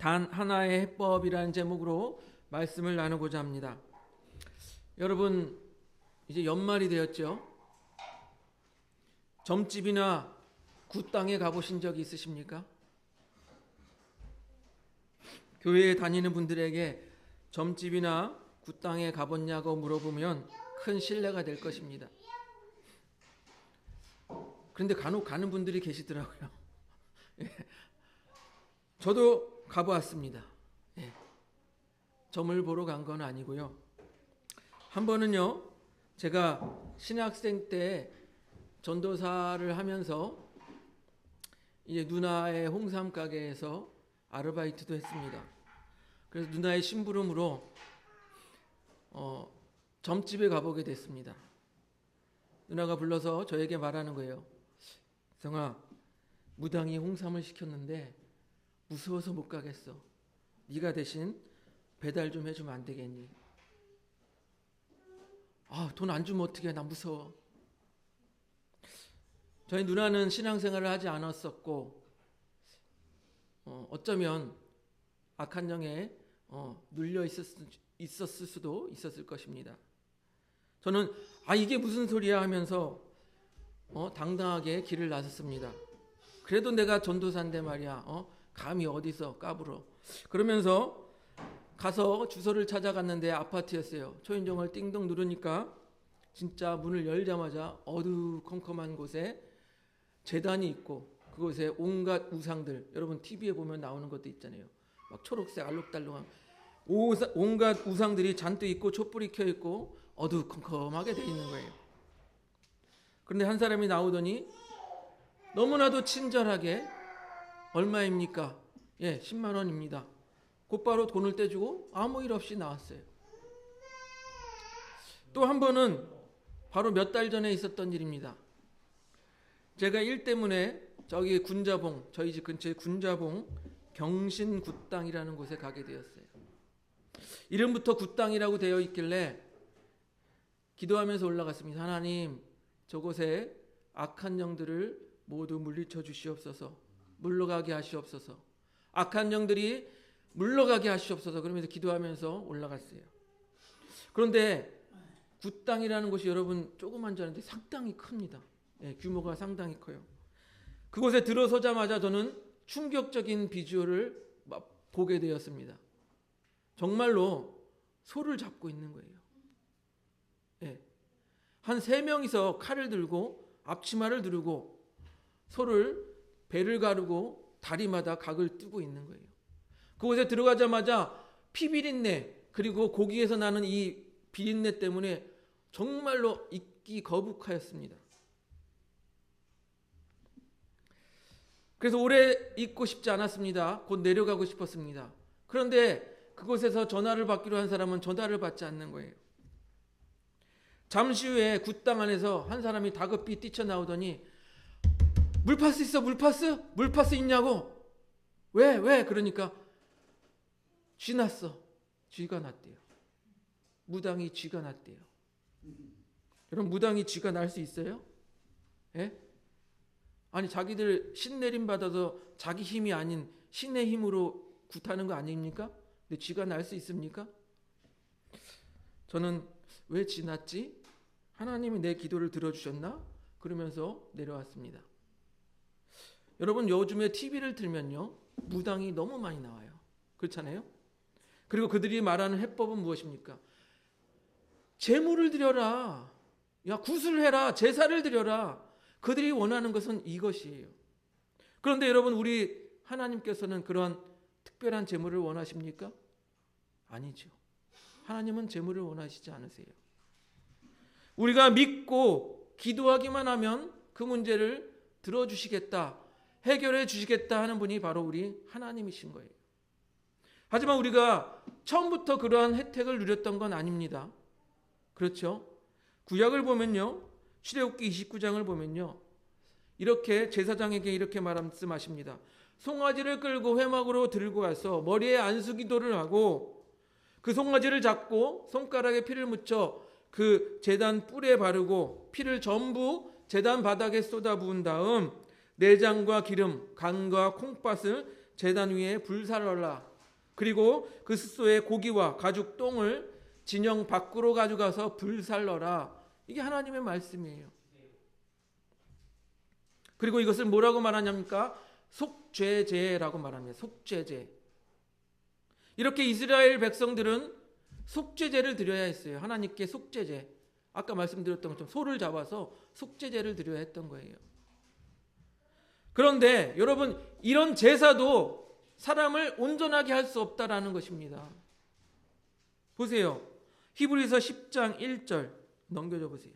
단 하나의 해법이라는 제목으로 말씀을 나누고자 합니다. 여러분, 이제 연말이 되었죠. 점집이나 굿땅에 가보신 적이 있으십니까? 교회에 다니는 분들에게 점집이나 굿땅에 가봤냐고 물어보면 큰 신뢰가 될 것입니다. 그런데 간혹 가는 분들이 계시더라고요. 저도 가보았습니다. 점을 보러 간 건 아니고요. 한 번은요, 제가 신학생 때 전도사를 하면서 이제 누나의 홍삼 가게에서 아르바이트도 했습니다. 그래서 누나의 심부름으로 점집에 가보게 됐습니다. 누나가 불러서 저에게 말하는 거예요. 성아, 무당이 홍삼을 시켰는데 무서워서 못 가겠어. 네가 대신 배달 좀 해주면 안 되겠니? 돈 안 주면 어떡해, 나 무서워. 저희 누나는 신앙생활을 하지 않았었고 어쩌면 악한 영에 눌려 있었을 수도 있었을 것입니다. 저는 이게 무슨 소리야 하면서 당당하게 길을 나섰습니다. 그래도 내가 전도사인데 말이야, 감히 어디서 까불어. 그러면서 가서 주소를 찾아갔는데 아파트였어요. 초인종을 띵동 누르니까 진짜 문을 열자마자 어두컴컴한 곳에 제단이 있고 그곳에 온갖 우상들, 여러분 TV에 보면 나오는 것도 있잖아요. 막 초록색 알록달록한 온갖 우상들이 잔뜩 있고 촛불이 켜 있고 어두컴컴하게 돼 있는 거예요. 그런데 한 사람이 나오더니 너무나도 친절하게 얼마입니까? 10만 원입니다. 곧바로 돈을 떼주고 아무 일 없이 나왔어요. 또 한 번은 바로 몇 달 전에 있었던 일입니다. 제가 일 때문에 저기 군자봉, 저희 집 근처에 군자봉 경신굿땅이라는 곳에 가게 되었어요. 이름부터 굿땅이라고 되어 있길래 기도하면서 올라갔습니다. 하나님, 저곳에 악한 영들을 모두 물리쳐 주시옵소서. 물러가게 하시옵소서. 악한 영들이 물러가게 하시옵소서. 그러면서 기도하면서 올라갔어요. 그런데 굿땅이라는 곳이 여러분 조그만 줄 알았는데 상당히 큽니다. 규모가 상당히 커요. 그곳에 들어서자마자 저는 충격적인 비주얼을 보게 되었습니다. 정말로 소를 잡고 있는 거예요. 한 3명이서 칼을 들고 앞치마를 두르고 소를 배를 가르고 다리마다 각을 뜨고 있는 거예요. 그곳에 들어가자마자 피비린내 그리고 고기에서 나는 이 비린내 때문에 정말로 있기 거북하였습니다. 그래서 오래 있고 싶지 않았습니다. 곧 내려가고 싶었습니다. 그런데 그곳에서 전화를 받기로 한 사람은 전화를 받지 않는 거예요. 잠시 후에 굿땅 안에서 한 사람이 다급히 뛰쳐나오더니 물파스 있어? 물파스? 물파스 있냐고? 왜? 그러니까 쥐 났어. 쥐가 났대요. 무당이 쥐가 났대요. 여러분, 무당이 쥐가 날 수 있어요? 아니, 자기들 신내림 받아서 자기 힘이 아닌 신의 힘으로 굿하는 거 아닙니까? 근데 쥐가 날 수 있습니까? 저는 왜 쥐 났지? 하나님이 내 기도를 들어주셨나? 그러면서 내려왔습니다. 여러분, 요즘에 TV를 틀면요, 무당이 너무 많이 나와요. 그렇잖아요? 그리고 그들이 말하는 해법은 무엇입니까? 제물을 드려라. 굿을 해라. 제사를 드려라. 그들이 원하는 것은 이것이에요. 그런데 여러분, 우리 하나님께서는 그런 특별한 제물을 원하십니까? 아니죠. 하나님은 제물을 원하시지 않으세요. 우리가 믿고 기도하기만 하면 그 문제를 들어주시겠다, 해결해 주시겠다 하는 분이 바로 우리 하나님이신 거예요. 하지만 우리가 처음부터 그러한 혜택을 누렸던 건 아닙니다. 그렇죠? 구약을 보면요, 출애굽기 29장을 보면요, 이렇게 제사장에게 이렇게 말씀하십니다. 송아지를 끌고 회막으로 들고 와서 머리에 안수기도를 하고 그 송아지를 잡고 손가락에 피를 묻혀 그 제단 뿔에 바르고 피를 전부 제단 바닥에 쏟아 부은 다음 내장과 기름, 간과 콩팥을 제단 위에 불사르라 그리고 그 숫소에 고기와 가죽 똥을 진영 밖으로 가져가서 불살러라. 이게 하나님의 말씀이에요. 그리고 이것을 뭐라고 말하냐니까? 속죄제라고 말합니다. 속죄제. 이렇게 이스라엘 백성들은 속죄제를 드려야 했어요. 하나님께 속죄제. 아까 말씀드렸던 것처럼 소를 잡아서 속죄제를 드려야 했던 거예요. 그런데 여러분, 이런 제사도 사람을 온전하게 할 수 없다라는 것입니다. 보세요. 히브리서 10장 1절 넘겨줘 보세요.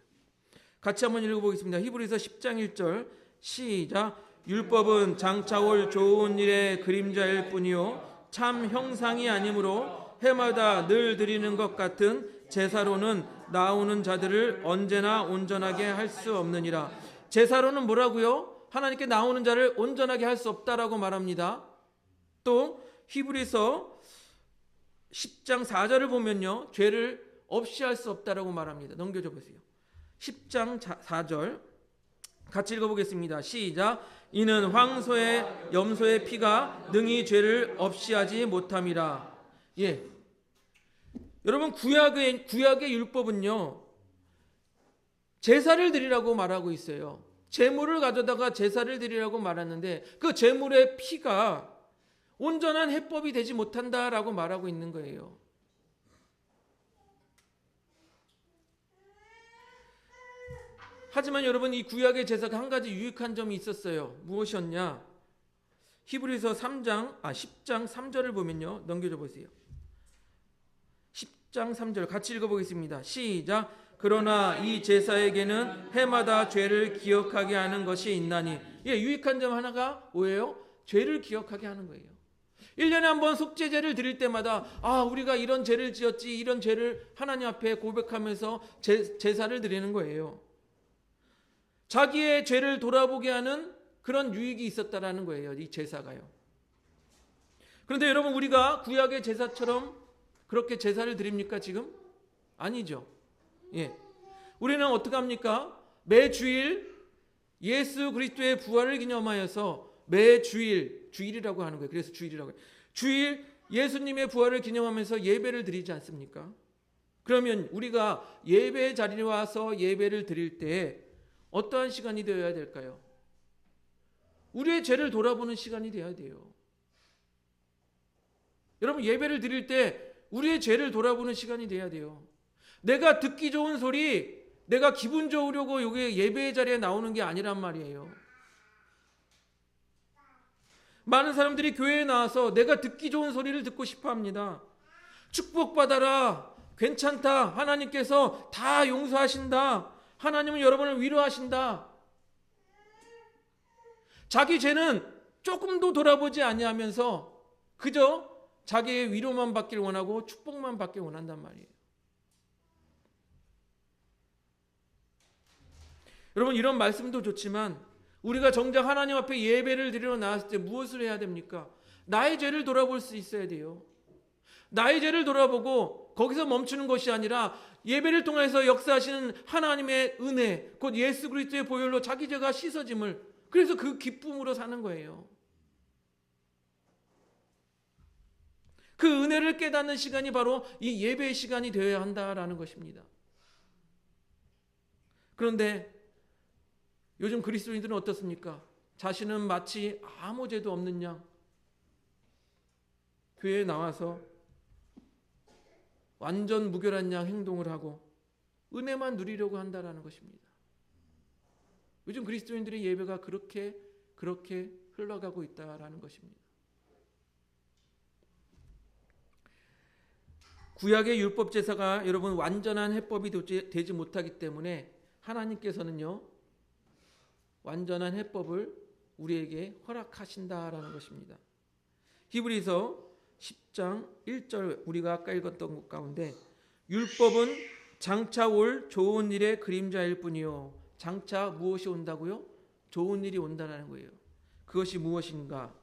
같이 한번 읽어보겠습니다. 히브리서 10장 1절 시작. 율법은 장차 올 좋은 일의 그림자일 뿐이요 참 형상이 아니므로 해마다 늘 드리는 것 같은 제사로는 나오는 자들을 언제나 온전하게 할 수 없느니라. 제사로는 뭐라고요? 하나님께 나오는 자를 온전하게 할 수 없다라고 말합니다. 또 히브리서 10장 4절을 보면요, 죄를 없이 할 수 없다라고 말합니다. 넘겨줘 보세요. 10장 4절 같이 읽어보겠습니다. 시작. 이는 황소의 염소의 피가 능히 죄를 없이 하지 못함이라. 예, 여러분, 구약의 율법은요, 제사를 드리라고 말하고 있어요. 제물을 가져다가 제사를 드리라고 말하는데 그 제물의 피가 온전한 해법이 되지 못한다라고 말하고 있는 거예요. 하지만 여러분, 이 구약의 제사가 한 가지 유익한 점이 있었어요. 무엇이었냐? 히브리서 10장 3절을 보면요, 넘겨줘 보세요. 10장 3절 같이 읽어보겠습니다. 시작. 그러나 이 제사에게는 해마다 죄를 기억하게 하는 것이 있나니. 예, 유익한 점 하나가 뭐예요? 죄를 기억하게 하는 거예요. 1년에 한 번 속죄제를 드릴 때마다 우리가 이런 죄를 지었지, 이런 죄를 하나님 앞에 고백하면서 제사를 드리는 거예요. 자기의 죄를 돌아보게 하는 그런 유익이 있었다라는 거예요, 이 제사가요. 그런데 여러분, 우리가 구약의 제사처럼 그렇게 제사를 드립니까 지금? 아니죠. 예, 우리는 어떻게 합니까? 매주일 예수 그리스도의 부활을 기념하여서 주일이라고 하는 거예요. 그래서 주일이라고 해요. 주일 예수님의 부활을 기념하면서 예배를 드리지 않습니까? 그러면 우리가 예배 자리에 와서 예배를 드릴 때 어떠한 시간이 되어야 될까요? 우리의 죄를 돌아보는 시간이 되어야 돼요. 여러분, 예배를 드릴 때 우리의 죄를 돌아보는 시간이 돼야 돼요. 내가 듣기 좋은 소리, 내가 기분 좋으려고 여기 예배의 자리에 나오는 게 아니란 말이에요. 많은 사람들이 교회에 나와서 내가 듣기 좋은 소리를 듣고 싶어 합니다. 축복받아라, 괜찮다, 하나님께서 다 용서하신다, 하나님은 여러분을 위로하신다. 자기 죄는 조금도 돌아보지 아니하면서 그저 자기의 위로만 받길 원하고 축복만 받길 원한단 말이에요. 여러분, 이런 말씀도 좋지만 우리가 정작 하나님 앞에 예배를 드리러 나왔을 때 무엇을 해야 됩니까? 나의 죄를 돌아볼 수 있어야 돼요. 나의 죄를 돌아보고 거기서 멈추는 것이 아니라 예배를 통해서 역사하시는 하나님의 은혜, 곧 예수 그리스도의 보혈로 자기 죄가 씻어짐을, 그래서 그 기쁨으로 사는 거예요. 그 은혜를 깨닫는 시간이 바로 이 예배의 시간이 되어야 한다라는 것입니다. 그런데 요즘 그리스도인들은 어떻습니까? 자신은 마치 아무 죄도 없는 양 교회에 나와서 완전 무결한 양 행동을 하고 은혜만 누리려고 한다라는 것입니다. 요즘 그리스도인들의 예배가 그렇게 흘러가고 있다라는 것입니다. 구약의 율법 제사가 여러분 완전한 해법이 되지 못하기 때문에 하나님께서는요, 완전한 해법을 우리에게 허락하신다라는 것입니다. 히브리서 10장 1절 우리가 아까 읽었던 것 가운데 율법은 장차 올 좋은 일의 그림자일 뿐이요. 장차 무엇이 온다고요? 좋은 일이 온다는 거예요. 그것이 무엇인가?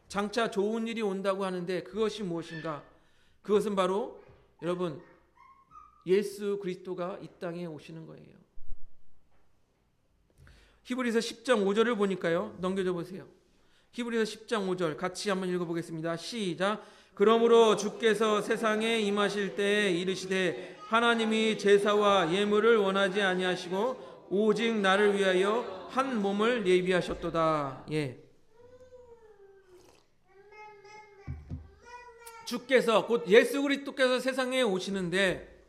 장차 좋은 일이 온다고 하는데 그것이 무엇인가? 그것은 바로 여러분 예수 그리스도가 이 땅에 오시는 거예요. 히브리서 10장 5절을 보니까요, 넘겨줘 보세요. 히브리서 10장 5절 같이 한번 읽어보겠습니다. 시작. 그러므로 주께서 세상에 임하실 때에 이르시되 하나님이 제사와 예물을 원하지 아니하시고 오직 나를 위하여 한 몸을 예비하셨도다. 예. 주께서 곧 예수 그리스도께서 세상에 오시는데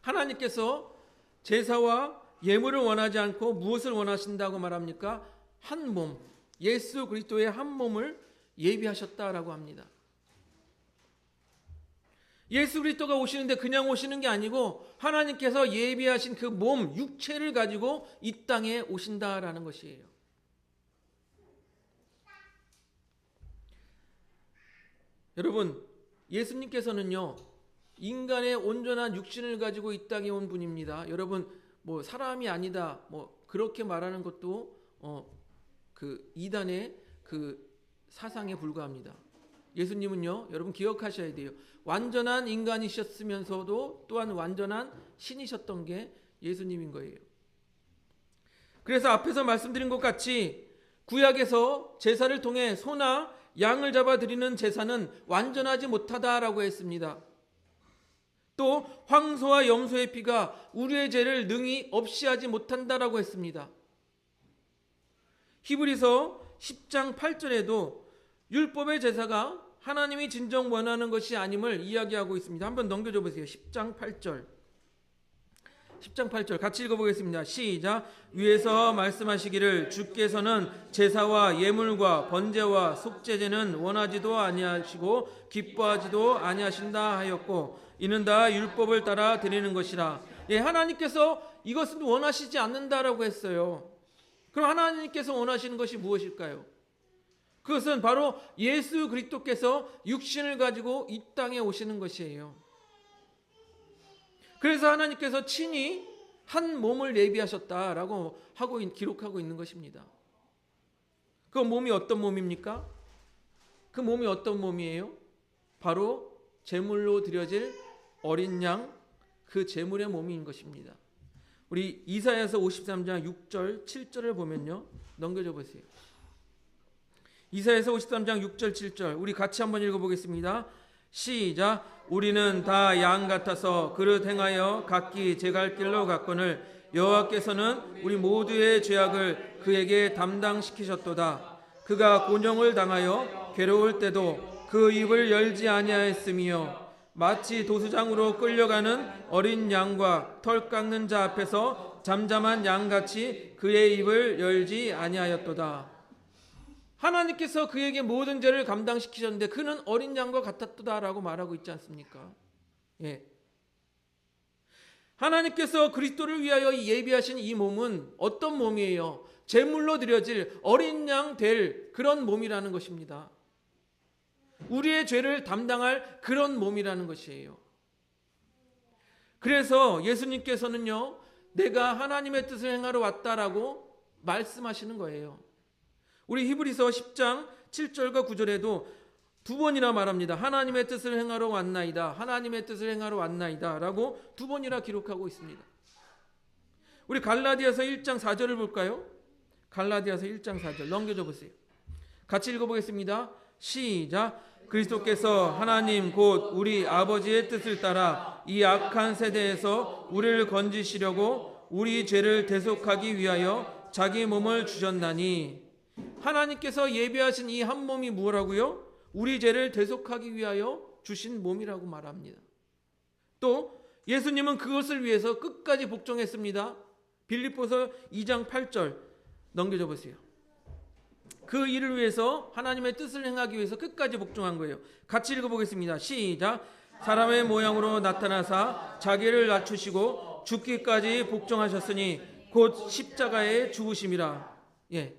하나님께서 제사와 예물을 원하지 않고 무엇을 원하신다고 말합니까? 한 몸, 예수 그리스도의 한 몸을 예비하셨다라고 합니다. 예수 그리스도가 오시는데 그냥 오시는 게 아니고 하나님께서 예비하신 그 몸, 육체를 가지고 이 땅에 오신다라는 것이에요. 여러분, 예수님께서는요, 인간의 온전한 육신을 가지고 이 땅에 온 분입니다. 여러분, 뭐 사람이 아니다, 뭐 그렇게 말하는 것도 그 이단의 그 사상에 불과합니다. 예수님은요, 여러분 기억하셔야 돼요. 완전한 인간이셨으면서도 또한 완전한 신이셨던 게 예수님인 거예요. 그래서 앞에서 말씀드린 것 같이 구약에서 제사를 통해 소나 양을 잡아 드리는 제사는 완전하지 못하다라고 했습니다. 또 황소와 염소의 피가 우리의 죄를 능히 없이 하지 못한다라고 했습니다. 히브리서 10장 8절에도 율법의 제사가 하나님이 진정 원하는 것이 아님을 이야기하고 있습니다. 한번 넘겨줘 보세요. 10장 8절. 10장 8절 같이 읽어보겠습니다. 시작. 위에서 말씀하시기를 주께서는 제사와 예물과 번제와 속죄제는 원하지도 아니하시고 기뻐하지도 아니하신다 하였고 이는 다 율법을 따라 드리는 것이라. 예, 하나님께서 이것은 원하시지 않는다라고 했어요. 그럼 하나님께서 원하시는 것이 무엇일까요? 그것은 바로 예수 그리스도께서 육신을 가지고 이 땅에 오시는 것이에요. 그래서 하나님께서 친히 한 몸을 예비하셨다라고 기록하고 있는 것입니다. 그 몸이 어떤 몸입니까? 그 몸이 어떤 몸이에요? 바로 제물로 드려질 어린 양, 그 제물의 몸인 것입니다. 우리 이사야서 53장 6절 7절을 보면요, 넘겨줘 보세요. 이사야서 53장 6절 7절 우리 같이 한번 읽어보겠습니다. 시작. 우리는 다 양 같아서 그릇 행하여 각기 제 갈 길로 갔거늘 여호와께서는 우리 모두의 죄악을 그에게 담당시키셨도다. 그가 곤욕을 당하여 괴로울 때도 그 입을 열지 아니하였으며 마치 도수장으로 끌려가는 어린 양과 털 깎는 자 앞에서 잠잠한 양같이 그의 입을 열지 아니하였도다. 하나님께서 그에게 모든 죄를 감당시키셨는데 그는 어린 양과 같았도다라고 말하고 있지 않습니까? 예. 하나님께서 그리스도를 위하여 예비하신 이 몸은 어떤 몸이에요? 제물로 드려질 어린 양 될 그런 몸이라는 것입니다. 우리의 죄를 담당할 그런 몸이라는 것이에요. 그래서 예수님께서는요, 내가 하나님의 뜻을 행하러 왔다라고 말씀하시는 거예요. 우리 히브리서 10장 7절과 9절에도 두 번이나 말합니다. 하나님의 뜻을 행하러 왔나이다. 하나님의 뜻을 행하러 왔나이다. 라고 두 번이나 기록하고 있습니다. 우리 갈라디아서 1장 4절을 볼까요? 갈라디아서 1장 4절 넘겨줘 보세요. 같이 읽어보겠습니다. 시작. 그리스도께서 하나님 곧 우리 아버지의 뜻을 따라 이 악한 세대에서 우리를 건지시려고 우리 죄를 대속하기 위하여 자기 몸을 주셨나니. 하나님께서 예비하신 이 한 몸이 뭐라고요? 우리 죄를 대속하기 위하여 주신 몸이라고 말합니다. 또 예수님은 그것을 위해서 끝까지 복종했습니다. 빌립보서 2장 8절 넘겨줘 보세요. 그 일을 위해서 하나님의 뜻을 행하기 위해서 끝까지 복종한 거예요. 같이 읽어보겠습니다. 시작. 사람의 모양으로 나타나사 자기를 낮추시고 죽기까지 복종하셨으니 곧 십자가에 죽으심이라. 예.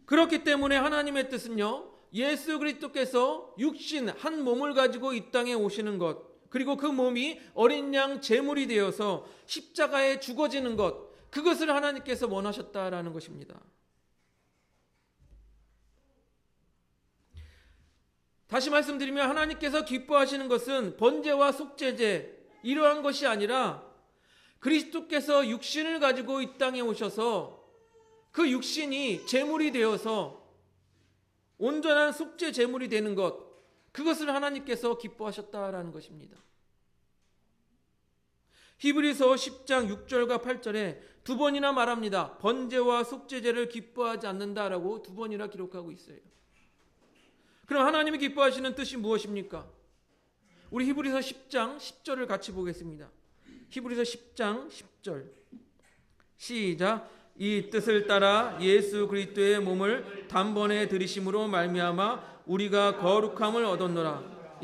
그렇기 때문에 하나님의 뜻은요, 예수 그리스도께서 육신 한 몸을 가지고 이 땅에 오시는 것, 그리고 그 몸이 어린 양 제물이 되어서 십자가에 죽어지는 것, 그것을 하나님께서 원하셨다라는 것입니다. 다시 말씀드리면 하나님께서 기뻐하시는 것은 번제와 속죄제 이러한 것이 아니라 그리스도께서 육신을 가지고 이 땅에 오셔서 그 육신이 제물이 되어서 온전한 속죄 제물이 되는 것, 그것을 하나님께서 기뻐하셨다라는 것입니다. 히브리서 10장 6절과 8절에 두 번이나 말합니다. 번제와 속죄제를 기뻐하지 않는다라고 두 번이나 기록하고 있어요. 그럼 하나님이 기뻐하시는 뜻이 무엇입니까? 우리 히브리서 10장 10절을 같이 보겠습니다. 히브리서 10장 10절 시작. 이 뜻을 따라 예수 그리스도의 몸을 단번에 들이심으로 말미암아 우리가 거룩함을 얻었노라.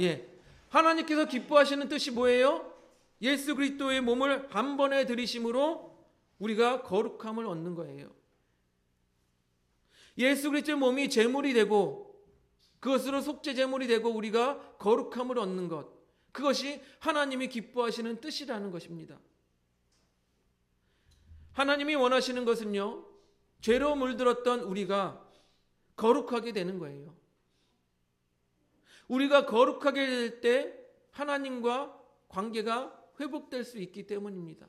하나님께서 기뻐하시는 뜻이 뭐예요? 예수 그리스도의 몸을 한 번에 들이심으로 우리가 거룩함을 얻는 거예요. 예수 그리스도의 몸이 제물이 되고 그것으로 속죄 제물이 되고 우리가 거룩함을 얻는 것, 그것이 하나님이 기뻐하시는 뜻이라는 것입니다. 하나님이 원하시는 것은요, 죄로 물들었던 우리가 거룩하게 되는 거예요. 우리가 거룩하게 될 때 하나님과 관계가 회복될 수 있기 때문입니다.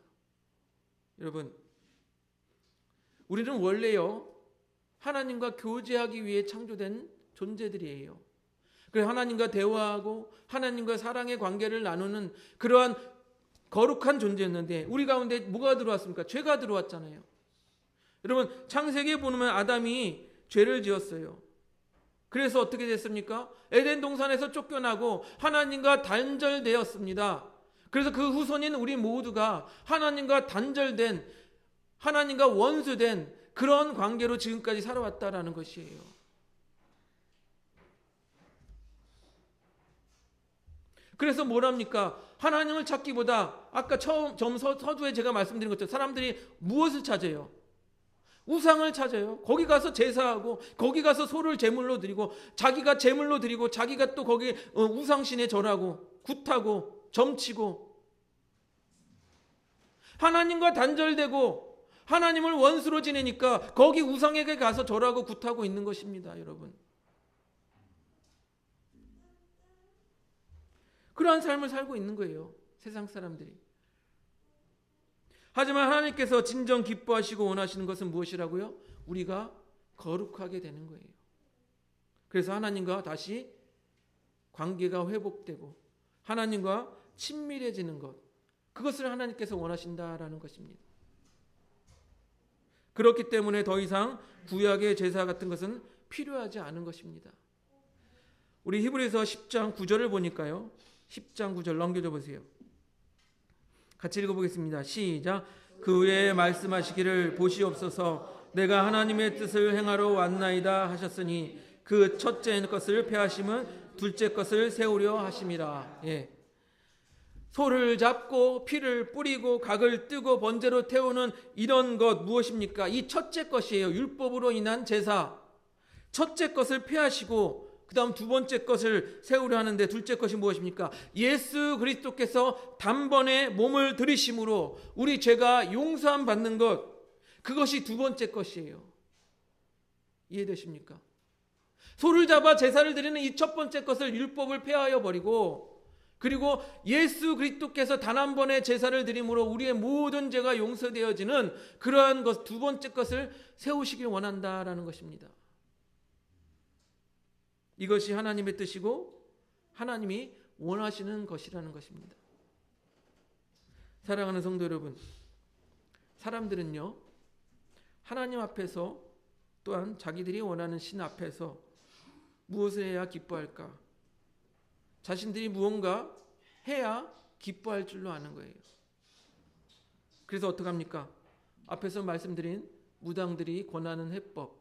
여러분, 우리는 원래요, 하나님과 교제하기 위해 창조된 존재들이에요. 그래서 하나님과 대화하고 하나님과 사랑의 관계를 나누는 그러한 거룩한 존재였는데 우리 가운데 뭐가 들어왔습니까? 죄가 들어왔잖아요. 여러분, 창세기에 보면 아담이 죄를 지었어요. 그래서 어떻게 됐습니까? 에덴 동산에서 쫓겨나고 하나님과 단절되었습니다. 그래서 그 후손인 우리 모두가 하나님과 단절된, 하나님과 원수된 그런 관계로 지금까지 살아왔다라는 것이에요. 그래서 뭐랍니까? 하나님을 찾기보다 아까 처음 서두에 제가 말씀드린 것처럼 사람들이 무엇을 찾아요? 우상을 찾아요. 거기 가서 제사하고 거기 가서 소를 제물로 드리고 자기가 제물로 드리고 자기가 또 거기 우상신에 절하고 굿하고 점치고 하나님과 단절되고 하나님을 원수로 지내니까 거기 우상에게 가서 절하고 굿하고 있는 것입니다. 여러분, 그러한 삶을 살고 있는 거예요, 세상 사람들이. 하지만 하나님께서 진정 기뻐하시고 원하시는 것은 무엇이라고요? 우리가 거룩하게 되는 거예요. 그래서 하나님과 다시 관계가 회복되고 하나님과 친밀해지는 것, 그것을 하나님께서 원하신다라는 것입니다. 그렇기 때문에 더 이상 구약의 제사 같은 것은 필요하지 않은 것입니다. 우리 히브리서 10장 9절을 보니까요, 10장 9절 넘겨줘 보세요. 같이 읽어보겠습니다. 시작. 그 후에 말씀하시기를 보시옵소서 내가 하나님의 뜻을 행하러 왔나이다 하셨으니 그 첫째 것을 폐하심은 둘째 것을 세우려 하심이라. 소를 잡고 피를 뿌리고 각을 뜨고 번제로 태우는 이런 것 무엇입니까? 이 첫째 것이에요. 율법으로 인한 제사. 첫째 것을 폐하시고 그 다음 두 번째 것을 세우려 하는데 둘째 것이 무엇입니까? 예수 그리스도께서 단번에 몸을 들이심으로 우리 죄가 용서함 받는 것, 그것이 두 번째 것이에요. 이해되십니까? 소를 잡아 제사를 드리는 이 첫 번째 것을 율법을 폐하여 버리고, 그리고 예수 그리스도께서 단 한 번의 제사를 드림으로 우리의 모든 죄가 용서되어지는 그러한 것, 두 번째 것을 세우시길 원한다라는 것입니다. 이것이 하나님의 뜻이고 하나님이 원하시는 것이라는 것입니다. 사랑하는 성도 여러분, 사람들은요, 하나님 앞에서 또한 자기들이 원하는 신 앞에서 무엇을 해야 기뻐할까? 자신들이 무언가 해야 기뻐할 줄로 아는 거예요. 그래서 어떡합니까? 앞에서 말씀드린 무당들이 권하는 해법,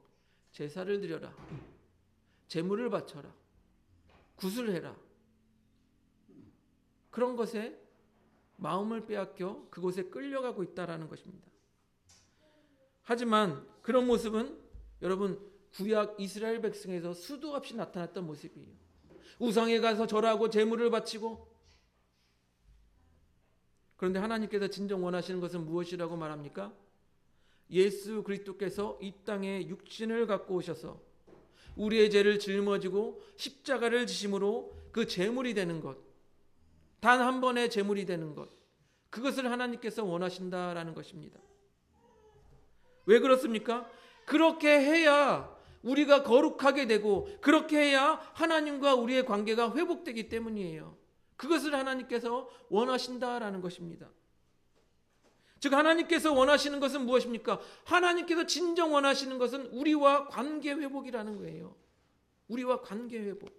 제사를 드려라, 제물을 바쳐라, 굿을 해라, 그런 것에 마음을 빼앗겨 그곳에 끌려가고 있다라는 것입니다. 하지만 그런 모습은 여러분 구약 이스라엘 백성에서 수도 없이 나타났던 모습이에요. 우상에 가서 절하고 제물을 바치고. 그런데 하나님께서 진정 원하시는 것은 무엇이라고 말합니까? 예수 그리스도께서 이 땅에 육신을 갖고 오셔서 우리의 죄를 짊어지고 십자가를 지심으로 그 제물이 되는 것, 단 한 번의 제물이 되는 것, 그것을 하나님께서 원하신다라는 것입니다. 왜 그렇습니까? 그렇게 해야 우리가 거룩하게 되고 그렇게 해야 하나님과 우리의 관계가 회복되기 때문이에요. 그것을 하나님께서 원하신다라는 것입니다. 즉 하나님께서 원하시는 것은 무엇입니까? 하나님께서 진정 원하시는 것은 우리와 관계 회복이라는 거예요. 우리와 관계 회복.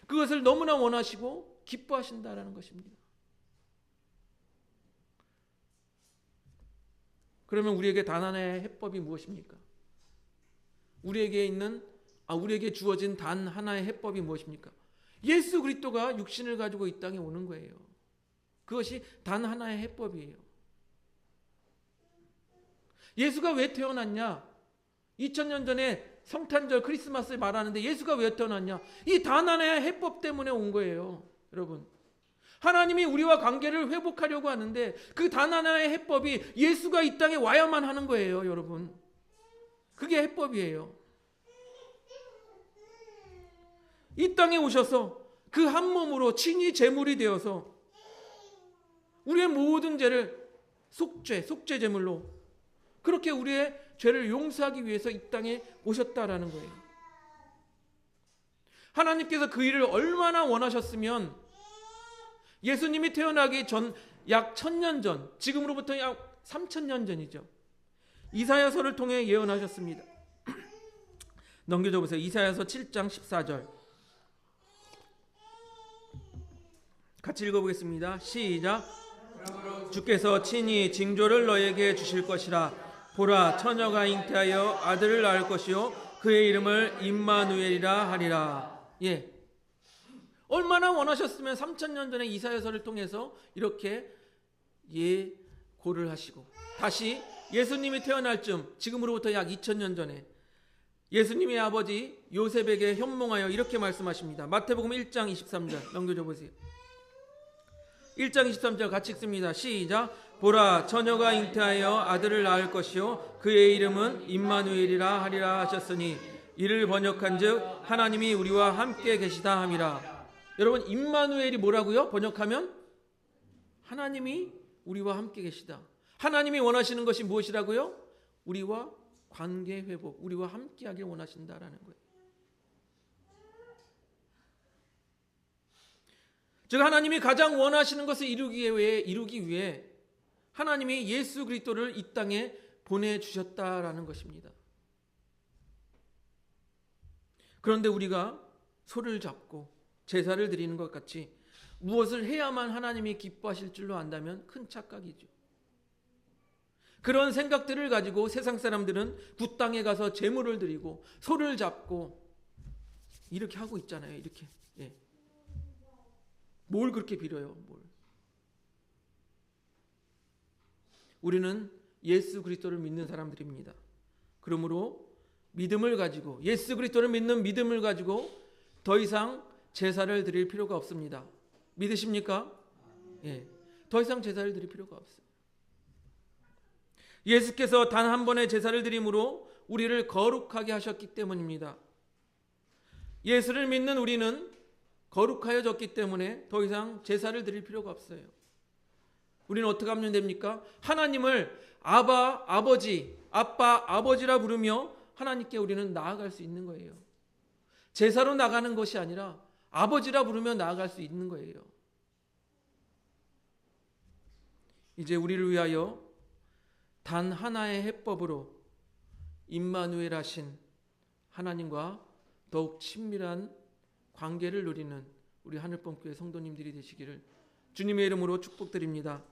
그것을 너무나 원하시고 기뻐하신다라는 것입니다. 그러면 우리에게 단 하나의 해법이 무엇입니까? 우리에게 주어진 단 하나의 해법이 무엇입니까? 예수 그리스도가 육신을 가지고 이 땅에 오는 거예요. 그것이 단 하나의 해법이에요. 예수가 왜 태어났냐? 2000년 전에 성탄절 크리스마스를 말하는데 예수가 왜 태어났냐? 이 단 하나의 해법 때문에 온 거예요. 여러분, 하나님이 우리와 관계를 회복하려고 하는데 그 단 하나의 해법이 예수가 이 땅에 와야만 하는 거예요. 여러분, 그게 해법이에요. 이 땅에 오셔서 그 한 몸으로 친히 제물이 되어서 우리의 모든 죄를 속죄 제물로 그렇게 우리의 죄를 용서하기 위해서 이 땅에 오셨다라는 거예요. 하나님께서 그 일을 얼마나 원하셨으면 예수님이 태어나기 전 약 1000년 전, 지금으로부터 약 3000년 전이죠. 이사야서를 통해 예언하셨습니다. 넘겨줘 보세요. 이사야서 7장 14절. 같이 읽어보겠습니다. 시작. 주께서 친히 징조를 너에게 주실 것이라. 보라, 처녀가 잉태하여 아들을 낳을 것이요 그의 이름을 임마누엘이라 하리라. 예, 얼마나 원하셨으면 3000년 전에 이사야서를 통해서 이렇게 예고를 하시고 다시 예수님이 태어날 즈음, 지금으로부터 약 2000년 전에 예수님의 아버지 요셉에게 현몽하여 이렇게 말씀하십니다. 마태복음 1장 23절 넘겨줘 보세요. 1장 23절 같이 읽습니다. 시작. 보라, 처녀가 잉태하여 아들을 낳을 것이요 그의 이름은 임마누엘이라 하리라 하셨으니 이를 번역한즉 하나님이 우리와 함께 계시다 함이라. 여러분, 임마누엘이 뭐라고요? 번역하면 하나님이 우리와 함께 계시다. 하나님이 원하시는 것이 무엇이라고요? 우리와 관계 회복, 우리와 함께 하길 원하신다라는 거예요. 즉 하나님이 가장 원하시는 것을 이루기 위해 하나님이 예수 그리스도를 이 땅에 보내주셨다라는 것입니다. 그런데 우리가 소를 잡고 제사를 드리는 것 같이 무엇을 해야만 하나님이 기뻐하실 줄로 안다면 큰 착각이죠. 그런 생각들을 가지고 세상 사람들은 굿 땅에 가서 제물을 드리고 소를 잡고 이렇게 하고 있잖아요. 이렇게. 예. 뭘 그렇게 빌어요? 뭘? 우리는 예수 그리스도를 믿는 사람들입니다. 그러므로 믿음을 가지고 예수 그리스도를 믿는 믿음을 가지고 더 이상 제사를 드릴 필요가 없습니다. 믿으십니까? 예. 더 이상 제사를 드릴 필요가 없어요. 예수께서 단 한 번의 제사를 드림으로 우리를 거룩하게 하셨기 때문입니다. 예수를 믿는 우리는 거룩하여졌기 때문에 더 이상 제사를 드릴 필요가 없어요. 우리는 어떻게 하면 됩니까? 하나님을 아빠, 아버지라 부르며 하나님께 우리는 나아갈 수 있는 거예요. 제사로 나가는 것이 아니라 아버지라 부르며 나아갈 수 있는 거예요. 이제 우리를 위하여 단 하나의 해법으로 임마누엘 하신 하나님과 더욱 친밀한 관계를 누리는 우리 하늘봄교회 성도님들이 되시기를 주님의 이름으로 축복드립니다.